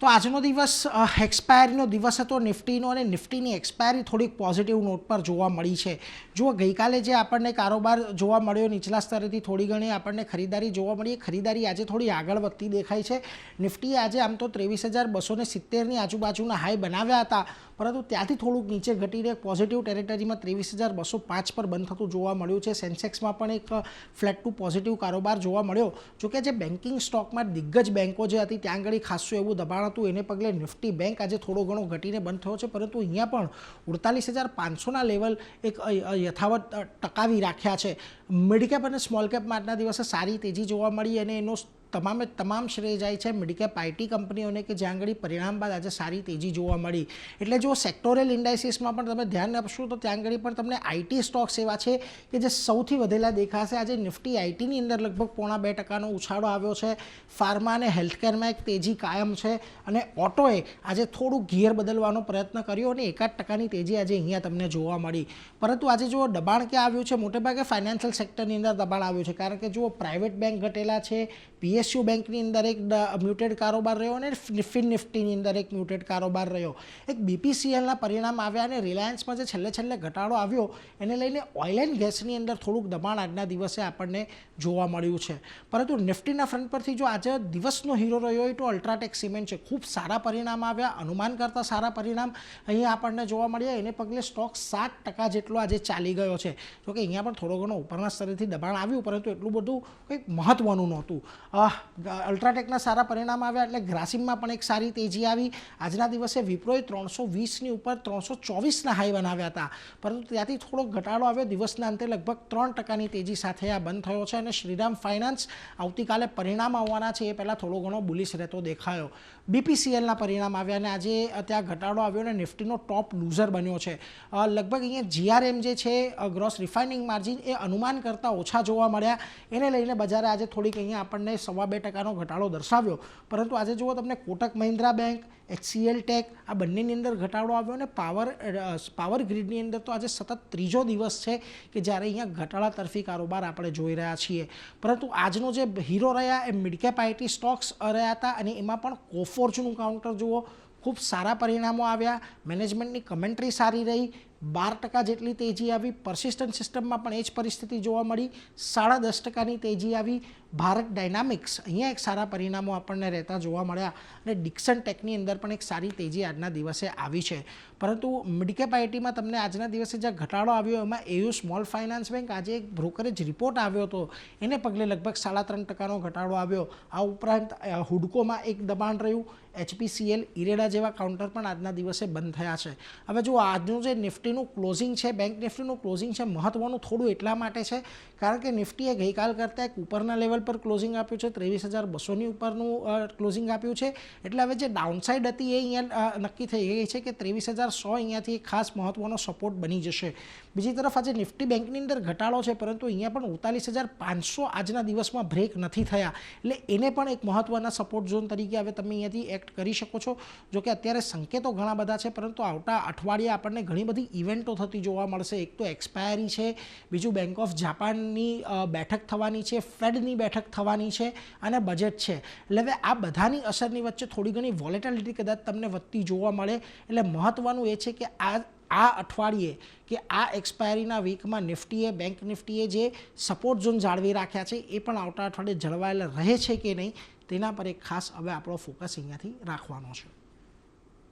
તો આજનો દિવસ એક્સપાયરીનો દિવસ હતો નિફ્ટીનો અને નિફ્ટીની એક્સપાયરી થોડીક પોઝિટિવ નોટ પર જોવા મળી છે। જુઓ ગઈકાલે જે આપણને કારોબાર જોવા મળ્યો નીચલા સ્તરેથી થોડી ઘણી આપણને ખરીદારી જોવા મળી, ખરીદારી આજે થોડી આગળ વધતી દેખાય છે। નિફ્ટીએ આજે આમ તો 23,270ની આજુબાજુના હાઈ બનાવ્યા હતા, પરંતુ ત્યાંથી થોડુંક નીચે ઘટીને પોઝિટિવ ટેરેટરીમાં 23,205 પર બંધ થતું જોવા મળ્યું છે। સેન્સેક્સમાં પણ એક ફ્લેટ ટુ પોઝિટિવ કારોબાર જોવા મળ્યો। જોકે જે બેન્કિંગ સ્ટોકમાં દિગ્ગજ બેન્કો જે હતી ત્યાં આગળ ખાસું એવું દબાણ હતું, એને પગલે નિફ્ટી બેંક આજે થોડો ઘણો ઘટીને બંધ થયો છે, પરંતુ અહીંયા પણ 48,500ના લેવલ એક યથાવત ટકાવી રાખ્યા છે। મિડકેપ અને સ્મોલ કેપમાં આજના દિવસે સારી તેજી જોવા મળી અને એનો તમામ શ્રેય જાય છે મિડકેપ આઈટી કંપનીઓને કે જ્યાં આગળ પરિણામ બાદ આજે સારી તેજી જોવા મળી। એટલે જો સેક્ટોરિયલ ઇન્ડાઇસીસમાં પણ તમે ધ્યાન આપશો તો ત્યાં આગળ પણ તમને આઈટી સ્ટોક્સ એવા છે કે જે સૌથી વધેલા દેખાશે। આજે નિફ્ટી આઈટીની અંદર લગભગ 0.25%નો ઉછાળો આવ્યો છે। ફાર્મા અને હેલ્થકેરમાં એક તેજી કાયમ છે અને ઓટોએ આજે થોડું ગિયર બદલવાનો પ્રયત્ન કર્યો અને 1% તેજી આજે અહીંયા તમને જોવા મળી। પરંતુ આજે જો દબાણ ક્યાં આવ્યું છે, મોટેભાગે ફાઇનાન્શિયલ સેક્ટરની અંદર દબાણ આવ્યું છે, કારણ કે જુઓ પ્રાઇવેટ બેંક ઘટેલા છે, પીએસયુ બેંકની અંદર એક મ્યુટેડ કારોબાર રહ્યો અને નિફ્ટીની અંદર એક મ્યુટેડ કારોબાર રહ્યો। એક બીપીસીએલના પરિણામ આવ્યા અને રિલાયન્સમાં જે છેલ્લે ઘટાડો આવ્યો એને લઈને ઓઇલ એન્ડ ગેસની અંદર થોડુંક દબાણ આજના દિવસે આપણને જોવા મળ્યું છે। પરંતુ નિફ્ટીના ફ્રન્ટ પરથી જો આજે દિવસનો હીરો રહ્યો હોય તો અલ્ટ્રાટેક સિમેન્ટ છે। ખૂબ સારા પરિણામ આવ્યા, અનુમાન કરતાં સારા પરિણામ અહીંયા આપણને જોવા મળ્યા, એને પગલે સ્ટોક 7% જેટલો આજે ચાલી ગયો છે। જોકે અહીંયા પણ થોડો ઘણો ઉપરના સ્તરેથી દબાણ આવ્યું, પરંતુ એટલું બધું કંઈક મહત્વનું નહોતું। અલ્ટ્રાટેકના સારા પરિણામ આવ્યા એટલે ગ્રાસિમમાં પણ એક સારી તેજી આવી। આજના દિવસે વિપ્રોએ 320ની ઉપર 324ના હાઈ બનાવ્યા હતા, પરંતુ ત્યાંથી થોડો ઘટાડો આવ્યો, દિવસના અંતે લગભગ 3%ની તેજી સાથે આ બંધ થયો છે। અને શ્રીરામ ફાઇનાન્સ આવતીકાલે પરિણામ આવવાના છે એ પહેલાં થોડો ઘણો બુલિશ રહેતો દેખાયો। બીપીસીએલના પરિણામ આવ્યા અને આજે ત્યાં ઘટાડો આવ્યો અને નિફ્ટીનો ટોપ લૂઝર બન્યો છે। લગભગ અહીંયા જીઆરએમ જે છે ગ્રોસ રિફાઇનિંગ માર્જિન એ અનુમાન કરતાં ઓછા જોવા મળ્યા, એને લઈને બજારે આજે થોડીક અહીંયા આપણને 2.5%નો ઘટાડો દર્શાવ્યો। પરંતુ આજે જુઓ તમને Kotak Mahindra bank, HCL Tech આ બંનેની અંદર ઘટાડો આવ્યો અને પાવર ગ્રીડની અંદર તો આજે સતત ત્રીજો દિવસ છે કે જ્યારે અહીંયા ઘટાડા તરફી કારોબાર આપણે જોઈ રહ્યા છીએ। પરંતુ આજનો જે હીરો રહ્યા એ મિડકેપ આઈટી સ્ટોક્સ રહ્યા હતા અને એમાં પણ કોફોર્જનું કાઉન્ટર જુઓ, ખૂબ સારા પરિણામો આવ્યા, મેનેજમેન્ટની કમેન્ટ્રી સારી રહી, 12% જેટલી તેજી આવી। પરસિસ્ટન્ટ સિસ્ટમમાં પણ એ જ પરિસ્થિતિ જોવા મળી, 10.5%ની તેજી આવી। ભારત ડાયનામિક્સ અહીંયા એક સારા પરિણામો આપણને રહેતા જોવા મળ્યા અને ડિક્સન ટેકની અંદર પણ એક સારી તેજી આજના દિવસે આવી છે। પરંતુ મિડકેપ આઈટીમાં તમને આજના દિવસે જે ઘટાડો આવ્યો એમાં એયુ સ્મોલ ફાઇનાન્સ બેંક આજે એક બ્રોકરેજ રિપોર્ટ આવ્યો હતો, એને પગલે લગભગ 3.5%નો ઘટાડો આવ્યો। આ ઉપરાંત હુડકોમાં એક દબાણ રહ્યું, એચપીસીએલ, ઇરેડા જેવા કાઉન્ટર પણ આજના દિવસે બંધ થયા છે। હવે જો આજનું જે નિફ્ટીનું ક્લોઝિંગ છે, બેંક નિફ્ટીનું ક્લોઝિંગ છે, મહત્વનું થોડું એટલા માટે છે કારણ કે નિફ્ટીએ ગઈકાલ કરતાં એક ઉપરના લેવલ પર ક્લોઝિંગ આપ્યું છે, 23,200ની ઉપરનું ક્લોઝિંગ આપ્યું છે। એટલે હવે જે ડાઉનસાઇડ હતી એ અહીંયા નક્કી થઈ ગઈ છે કે 23,100 અહીંયાથી ખાસ મહત્વનો સપોર્ટ બની જશે। બીજી તરફ આજે નિફ્ટી બેંકની અંદર ઘટાડો છે, પરંતુ અહીંયા પણ 39,500 આજના દિવસમાં બ્રેક નથી થયા, એટલે એને પણ એક મહત્વના સપોર્ટ ઝોન તરીકે હવે તમે અહીંયાથી એક્ટ કરી શકો છો। જોકે અત્યારે સંકેતો ઘણા બધા છે, પરંતુ આવતા અઠવાડિયે આપણને ઘણી બધી ઇવેન્ટો થતી જોવા મળશે। એક તો એક્સપાયરી છે, બીજું બેંક ઓફ જાપાનની બેઠક થવાની છે, ફેડની બેઠક થવાની છે અને બજેટ છે। એટલે હવે આ બધાની અસરની વચ્ચે થોડી ઘણી વોલેટિલિટી કદાચ તમને વધતી જોવા મળે। એટલે મહત્વનું એ છે કે આ અઠવાડિયે કે આ એક્સપાયરીના વીકમાં નિફ્ટીએ, બેંક નિફ્ટીએ જે સપોર્ટ ઝોન જાળવી રાખ્યા છે એ પણ આવતા અઠવાડિયે જળવાયેલા રહે છે કે નહીં તેના પર એક ખાસ હવે આપણો ફોકસ અહીંયાથી રાખવાનો છે।